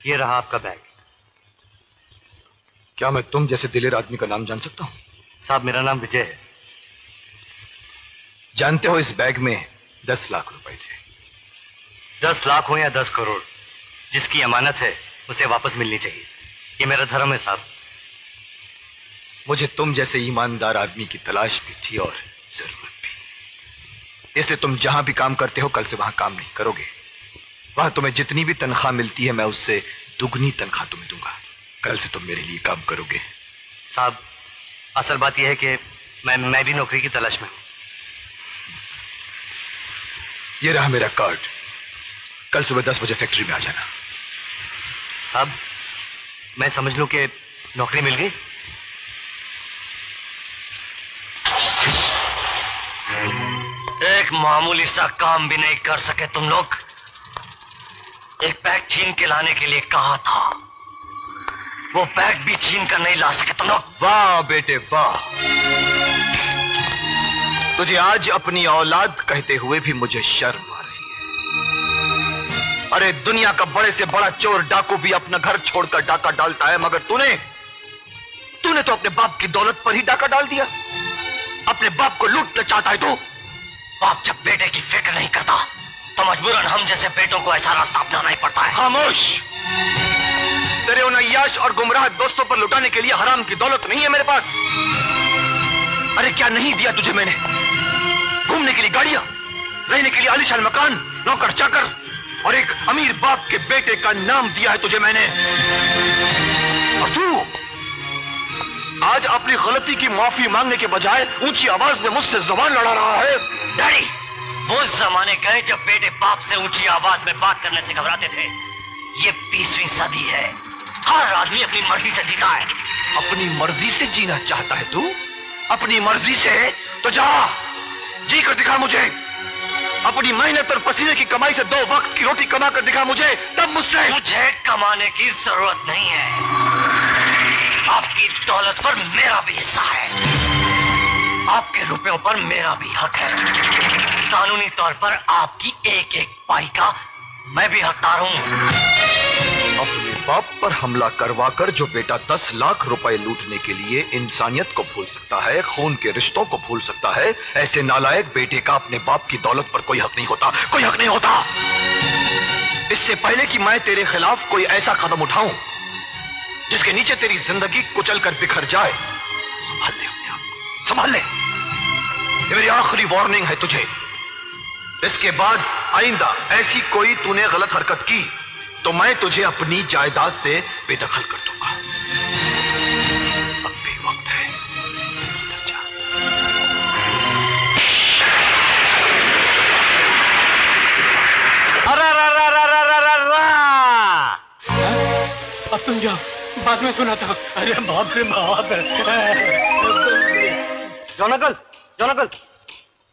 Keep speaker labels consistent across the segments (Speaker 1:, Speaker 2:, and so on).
Speaker 1: ये रहा आपका बैग।
Speaker 2: क्या मैं तुम जैसे दिलेर आदमी का नाम जान सकता हूं?
Speaker 1: साहब, मेरा नाम विजय है।
Speaker 2: जानते हो इस बैग में 10 लाख रुपए थे।
Speaker 1: 10 लाख हो या 10 करोड़, जिसकी अमानत है उसे वापस मिलनी चाहिए। ये मेरा धर्म है साहब।
Speaker 2: मुझे तुम जैसे ईमानदार आदमी की तलाश भी थी और जरूरत भी। इसलिए तुम जहां भी काम करते हो, कल से वहां काम नहीं करोगे। वहां तुम्हें जितनी भी तनख्वाह मिलती है, मैं उससे दुगनी तनख्वाह तुम्हें दूंगा। कल से तुम मेरे लिए काम करोगे।
Speaker 1: साहब, असल बात यह है कि मैं भी नौकरी की तलाश में हूं।
Speaker 2: ये रहा मेरा कार्ड। कल सुबह 10 बजे फैक्ट्री में आ जाना।
Speaker 1: साहब, मैं समझ लूं कि नौकरी मिल गई? एक मामूली सा काम भी नहीं कर सके तुम लोग। एक बैग छीन के लाने के लिए कहा था, वो बैग भी छीन कर नहीं ला सके तुम लोग।
Speaker 2: वाह बेटे वाह, तुझे आज अपनी औलाद कहते हुए भी मुझे शर्म आ रही है। अरे दुनिया का बड़े से बड़ा चोर डाकू भी अपना घर छोड़कर डाका डालता है, मगर तूने तो अपने बाप की दौलत पर ही डाका डाल दिया। अपने बाप को लूटना चाहता है तू।
Speaker 1: बाप जब बेटे की फिक्र नहीं करता तो मजबूरन हम जैसे बेटों को ऐसा रास्ता अपनाना ही पड़ता है।
Speaker 2: खामोश। तेरे उन अय्याश और गुमराह दोस्तों पर लुटाने के लिए हराम की दौलत नहीं है मेरे पास। अरे क्या नहीं दिया तुझे मैंने? घूमने के लिए गाड़ियां, रहने के लिए आलीशान मकान, नौकर चाकर और एक अमीर बाप के बेटे का नाम दिया है तुझे मैंने। और तू आज अपनी गलती की माफी मांगने के बजाय ऊंची आवाज में मुझसे जुबान लड़ा रहा है।
Speaker 1: डैडी, वो जमाने गए जब बेटे बाप से ऊंची आवाज में बात करने से घबराते थे। ये 20वीं सदी है। हर आदमी अपनी मर्जी से जीता है।
Speaker 2: अपनी मर्जी से जीना चाहता है तू? अपनी मर्जी से तो जा, जी कर दिखा मुझे। अपनी मेहनत और पसीने की कमाई से 2 वक्त की रोटी कमा कर दिखा मुझे, तब मुझसे।
Speaker 1: मुझे कमाने की जरूरत नहीं है। आपकी दौलत पर मेरा भी हिस्सा है। आपके रुपयों पर मेरा भी हक है। कानूनी तौर पर आपकी एक एक पाई का मैं भी हकदार हूं।
Speaker 2: अपने बाप पर हमला करवाकर जो बेटा 10 लाख रुपए लूटने के लिए इंसानियत को भूल सकता है, खून के रिश्तों को भूल सकता है, ऐसे नालायक बेटे का अपने बाप की दौलत पर कोई हक नहीं होता। कोई हक नहीं होता। इससे पहले कि मैं तेरे खिलाफ कोई ऐसा कदम उठाऊं जिसके नीचे तेरी जिंदगी कुचल कर बिखर जाए, संभाल ले अपने आप को, संभाल ले। ये मेरी आखिरी वार्निंग है तुझे। इसके बाद आइंदा ऐसी कोई तूने गलत हरकत की तो मैं तुझे अपनी जायदाद से बेदखल कर दूंगा। अब भी वक्त है, जा।
Speaker 3: अब तुम जाओ, बाद में सुनाता हूं। अरे बाप रे बाप।
Speaker 1: जॉन अंकल,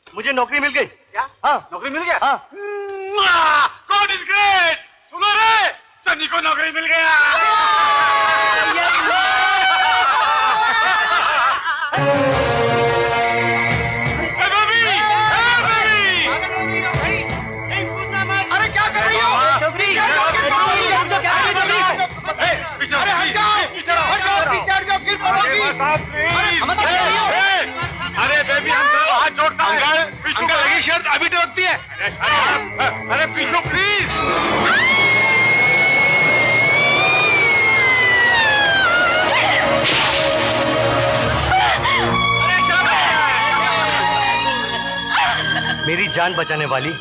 Speaker 1: मुझे नौकरी मिल गई।
Speaker 3: क्या?
Speaker 1: हाँ,
Speaker 3: नौकरी मिल गया?
Speaker 1: हाँ।
Speaker 3: God is great. सुनो रे, सनी को नौकरी मिल गया। अरे क्या कर रही हो? अरे बेबी, अंकल हाथ जोड़ता है। अंकल लगी शर्त अभी तो रखती है। अरे पीछो प्लीज।
Speaker 1: मेरी जान बचाने वाली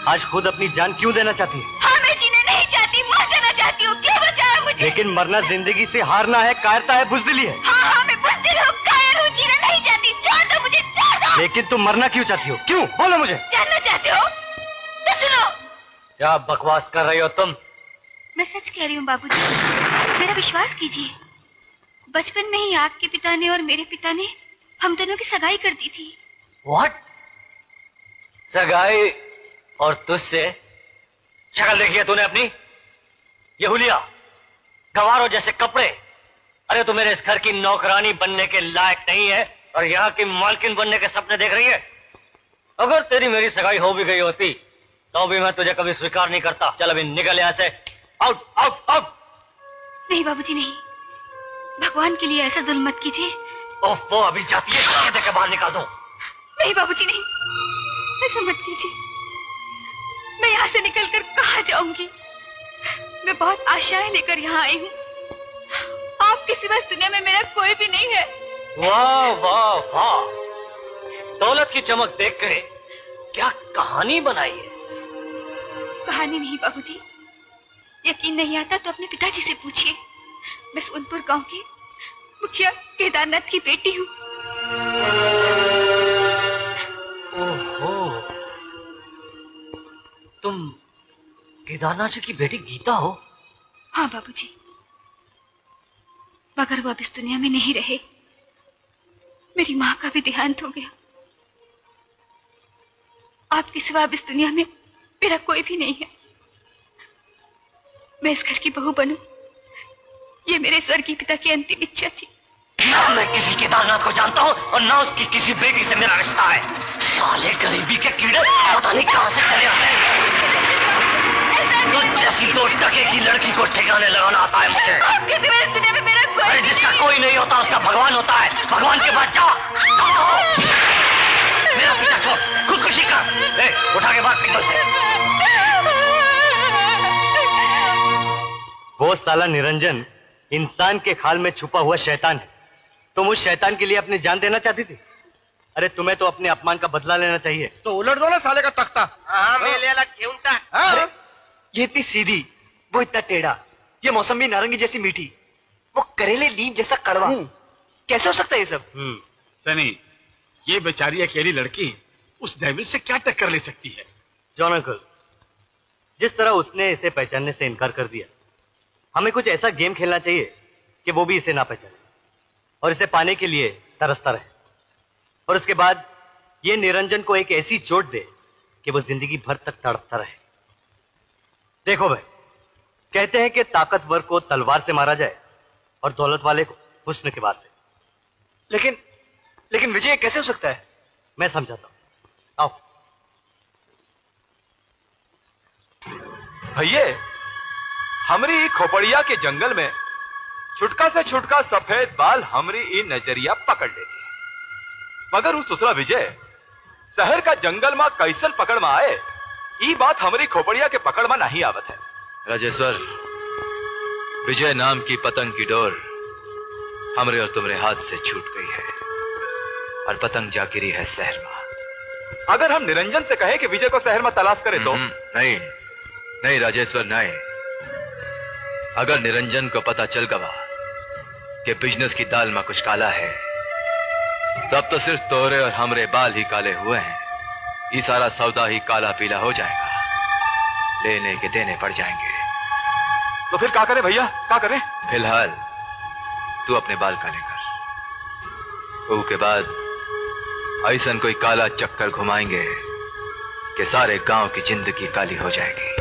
Speaker 1: आज खुद अपनी जान क्यों देना चाहती है?
Speaker 4: हाँ, मैं जीने नहीं चाहती, मर जाना चाहती हूँ। क्यों बचाया मुझे?
Speaker 1: लेकिन मरना जिंदगी से हारना है, कायरता है, बुज़दिली है।
Speaker 4: हाँ, मैं बुज़दिल हूँ, कायर हूँ, जीना नहीं चाहती। छोड़ दो मुझे, छोड़ दो।
Speaker 1: लेकिन तुम मरना क्यों चाहती हो? क्यों? बोलो मुझे।
Speaker 4: जानना चाहते हो तो सुनो।
Speaker 1: क्या बकवास कर रही हो तुम?
Speaker 4: मैं सच कह रही हूँ बाबूजी, मेरा विश्वास कीजिए। बचपन में ही आपके पिता ने और मेरे पिता ने हम दोनों की सगाई कर दी थी।
Speaker 1: व्हाट? सगाई? और तुझसे? शक्ल देखी है तूने अपनी? ये हुलिया, गवारों जैसे कपड़े। अरे तू मेरे इस घर की नौकरानी बनने के लायक नहीं है और यहाँ की मालकिन बनने के सपने देख रही है। अगर तेरी मेरी सगाई हो भी गई होती तो भी मैं तुझे कभी स्वीकार नहीं करता। चल अभी निकल यहाँ से। Out out out.
Speaker 4: नहीं बाबूजी नहीं, भगवान के लिए ऐसा जुल्म मत कीजिए।
Speaker 1: वो अभी जाती है, देकर बाहर निकाल दो।
Speaker 4: नहीं बाबूजी नहीं, ऐसा मत कीजिए। मैं यहाँ से निकलकर कहाँ जाऊंगी? मैं बहुत आशाएं लेकर यहाँ आई हूँ। आपके सिवा इस दुनिया में मेरा कोई भी नहीं है।
Speaker 1: वाह वाह वाह, दौलत की चमक देख कर क्या कहानी बनाई है।
Speaker 4: कहानी नहीं बाबूजी, यकीन नहीं आता तो अपने पिताजी से पूछिए। मैं सोनपुर गांव के मुखिया केदारनाथ की बेटी हूँ।
Speaker 1: ओहो, तुम केदारनाथ जी की बेटी गीता हो?
Speaker 4: हाँ बाबूजी, मगर वो अब इस दुनिया में नहीं रहे। मेरी माँ का भी देहांत हो गया। आपके सिवा अब इस दुनिया में मेरा कोई भी नहीं है। मैं इस घर की बहू बनूं, ये मेरे स्वर्गीय पिता की अंतिम इच्छा थी।
Speaker 1: ना मैं किसी केदारनाथ को जानता हूँ और ना उसकी किसी बेटी से मेरा रिश्ता है। साले गरीबी के कीड़े पता नहीं कहां से चले आते हैं। तो जैसी 2 टके की लड़की को ठिकाने लगाना आता है मुझे।
Speaker 4: आपके सिवा इस दुनिया में मेरा कोई
Speaker 1: जिसका कोई नहीं होता उसका भगवान होता है। भगवान के पास जा। मेरा पीछा छोड़, खुदकुशी कर। उठा के बाहर पीछे से। वो साला निरंजन इंसान के खाल में छुपा हुआ शैतान है। तुम उस शैतान के लिए अपनी जान देना चाहती थी? अरे तुम्हें तो अपने अपमान का बदला लेना चाहिए।
Speaker 3: तो उलट दो ना साले का तख्ता।
Speaker 5: हाँ मेले अलग क्यों था?
Speaker 2: अरे ये इतनी सीधी, वो इतना टेढ़ा, ये मौसमी नारंगी जैसी मीठी, वो करेले नीम जैसा कड़वा, कैसे हो सकता है ये सब?
Speaker 3: सनी, ये बेचारी अकेली लड़की उस डेविल से क्या टक्कर ले सकती है?
Speaker 1: जॉन अंकल, जिस तरह उसने इसे पहचानने से इनकार कर दिया, हमें कुछ ऐसा गेम खेलना चाहिए कि वो भी इसे ना पहचाने और इसे पाने के लिए तरसता रहे। और उसके बाद ये निरंजन को एक ऐसी चोट दे कि वो जिंदगी भर तक तड़पता रहे। देखो भाई, कहते हैं कि ताकतवर को तलवार से मारा जाए और दौलत वाले को हुस्न के वार से।
Speaker 2: लेकिन विजय कैसे हो सकता है?
Speaker 1: मैं समझाता हूं, आओ।
Speaker 2: भैया, हमरी खोपड़िया के जंगल में छुटका से छुटका सफेद बाल हमरी ई नजरिया पकड़ लेती है, मगर उस दूसरा विजय शहर का जंगल में कैसन पकड़ में आए, ई बात हमरी खोपड़िया के पकड़ में नहीं आवत है।
Speaker 6: राजेश्वर, विजय नाम की पतंग की डोर हमरे और तुम्हारे हाथ से छूट गई है और पतंग जा गिरी है शहर में।
Speaker 2: अगर हम निरंजन से कहें कि विजय को शहर में तलाश करे तो?
Speaker 6: नहीं नहीं राजेश्वर, नहीं। अगर निरंजन को पता चल गया कि बिजनेस की दाल में कुछ काला है, तब तो सिर्फ तोरे और हमरे बाल ही काले हुए हैं, ये सारा सौदा ही काला पीला हो जाएगा, लेने के देने पड़ जाएंगे।
Speaker 2: तो फिर क्या करें भैया, क्या करें?
Speaker 6: फिलहाल तू अपने बाल काले कर, उसके बाद ऐसा कोई काला चक्कर घुमाएंगे कि सारे गांव की जिंदगी काली हो जाएगी।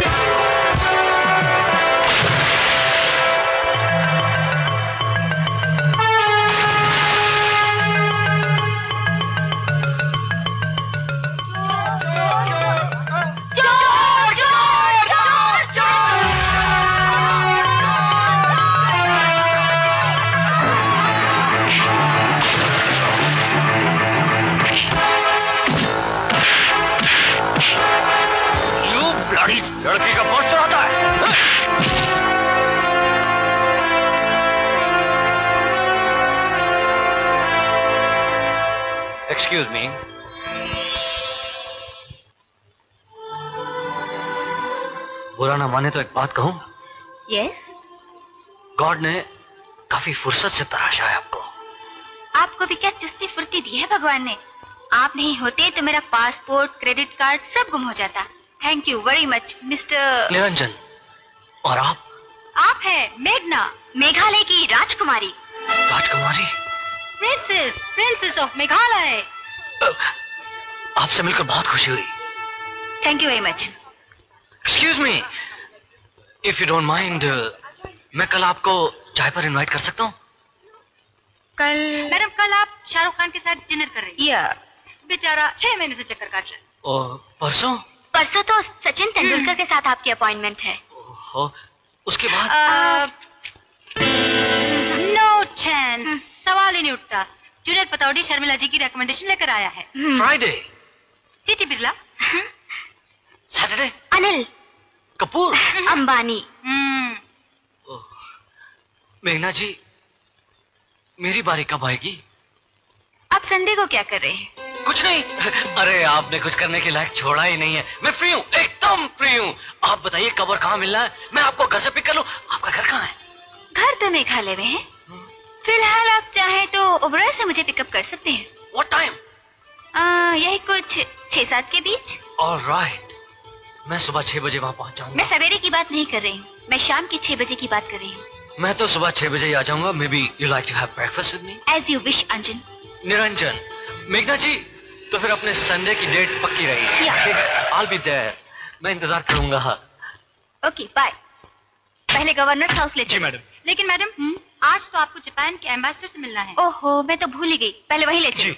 Speaker 1: लड़की का पोस्टर आता है। एक्सक्यूज मी, बुरा ना माने तो एक बात कहूं?
Speaker 4: यस।
Speaker 1: गॉड ने काफी फुर्सत से तराशा है आपको।
Speaker 4: आपको भी क्या चुस्ती फुर्ती दी है भगवान ने? आप नहीं होते तो मेरा पासपोर्ट, क्रेडिट कार्ड सब गुम हो जाता। Thank you very much mister
Speaker 1: Niranjan. और आप?
Speaker 4: आप है मेघना, मेघालय की राजकुमारी।
Speaker 1: राजकुमारी?
Speaker 4: Princess of Meghalaya.
Speaker 1: आपसे मिलकर बहुत खुशी हुई।
Speaker 4: Thank you very much.
Speaker 1: Excuse me, if you don't mind, मैं कल आपको चाय पर इनवाइट कर सकता हूँ?
Speaker 4: कल? मैडम कल आप शाहरुख खान के साथ डिनर कर रही हैं। बेचारा 6 महीने से चक्कर काट रहा है।
Speaker 1: और परसों?
Speaker 4: परसों तो सचिन तेंदुलकर के साथ आपकी अपॉइंटमेंट है।
Speaker 1: ओहो, उसके बाद?
Speaker 7: का जूनियर पतौड़ी शर्मिला जी की रिकमेंडेशन लेकर आया है।
Speaker 1: Friday,
Speaker 7: GT Birla,
Speaker 1: Saturday,
Speaker 4: Anil
Speaker 1: Kapoor,
Speaker 4: Ambani.
Speaker 1: मेघना जी, मेरी बारी कब आएगी?
Speaker 4: आप संडे को क्या कर रहे हैं?
Speaker 1: कुछ नहीं। अरे आपने कुछ करने के लायक छोड़ा ही नहीं है। मैं फ्री हूँ, एकदम फ्री हूँ। आप बताइए कब और कहाँ मिलना है, मैं आपको घर से पिक कर लूँ। आपका घर कहाँ है?
Speaker 4: घर तो मेघालय में है। फिलहाल आप चाहें तो ओबराय से मुझे पिकअप कर सकते हैं।
Speaker 1: What time?
Speaker 4: यही कुछ 6-7 के बीच।
Speaker 1: Alright, मैं सुबह 6 बजे वहाँ पहुँच जाऊंगा।
Speaker 4: मैं सवेरे की बात नहीं कर रही हूँ, मैं शाम के 6 बजे की बात कर रही हूँ।
Speaker 1: मैं तो सुबह 6 बजे ही आ जाऊंगा। Maybe you like to have breakfast with me?
Speaker 4: As you wish Anjan.
Speaker 1: Niranjan. मेघना जी, तो फिर अपने संडे की डेट पक्की रही। I'll be there. मैं इंतजार करूंगा।
Speaker 4: Okay bye. पहले गवर्नर हाउस ले
Speaker 3: जी
Speaker 4: चलो।
Speaker 3: मैडम।
Speaker 7: लेकिन मैडम आज तो आपको जापान के एम्बेसडर से मिलना है।
Speaker 4: ओहो, मैं तो भूल ही गई। पहले वहीं ले चलो।
Speaker 1: जी।